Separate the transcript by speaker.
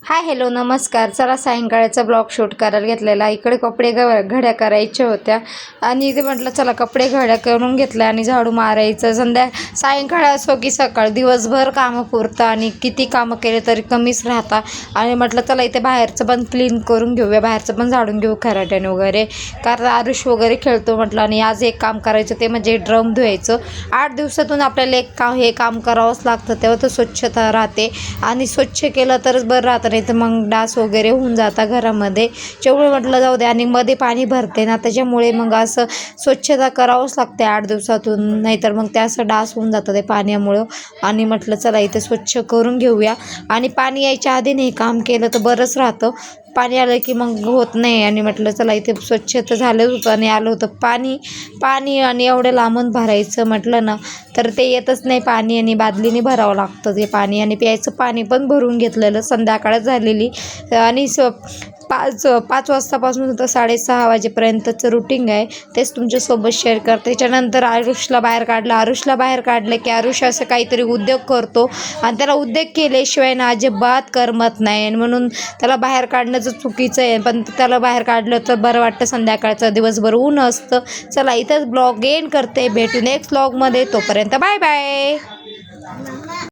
Speaker 1: Hi hello नमस्कार. चला सायंकाळचा blog shoot करायला घेतलेला. इकडे कपडे घड्या करायच्या होत्या आणि ते म्हटलं चला कपडे घड्या करून घेतल्या आणि झाडू मारायचं. सायंकाळ असो की सकाळ, दिवसभर कामं पुरतं आणि किती कामं केले तरी कमीच राहता. आणि म्हटलं चला इथे बाहेरचं पण क्लीन करून घेऊया, बाहेरचं पण झाडून घेऊ खराट्याने वगैरे, कारण आरुष वगैरे खेळतो म्हटलं. आणि आज एक काम करायचं ते म्हणजे ड्रम धुवायचं. 8 दिवसातून आपल्याला हे काम करावंच लागतं, तेव्हा तर स्वच्छता राहते आणि स्वच्छ केलं तरच बरं राहतं, नाही तर मग डास वगैरे होऊन जातात घरामध्ये. जेवढं म्हटलं जाऊ दे. आणि मध्ये पाणी भरते ना, त्याच्यामुळे मग असं स्वच्छता करावंच लागते 8 दिवसातून, नाहीतर मग ते असं डास होऊन जातं ते पाण्यामुळं. आणि म्हटलं चला इथे स्वच्छ करून घेऊया. आणि पाणी यायच्या आधी नाही काम केलं तर बरंच राहतं, पाणी आलं की मग होत नाही. आणि म्हटलं चला इथे स्वच्छ तर झालं होतं आणि आलं होतं पाणी आणि एवढं लांबून भरायचं म्हटलं ना तर ते येतच नाही पाणी, आणि बादलीने भरावं लागतं ते पाणी. आणि प्यायचं पाणी पण भरून घेतलेलं, संध्याकाळच झालेली. आणि 5 वाजतापासून तर 6:30 वाजेपर्यंतचं रुटीन आहे, तेच तुमच्यासोबत शेअर करते. त्याच्यानंतर आरुषला बाहेर काढलं की आरुष असं काहीतरी उद्योग करतो आणि त्याला उद्योग केल्याशिवाय ना अजिबात करमत नाही. आणि म्हणून त्याला बाहेर काढण्याचं चुकीचं आहे, पण त्याला बाहेर काढलं तर बरं वाटतं. संध्याकाळचं दिवसभर ऊन असतं. चला इथंच ब्लॉग एंड करते, भेटू नेक्स्ट ब्लॉगमध्ये. तोपर्यंत बाय बाय.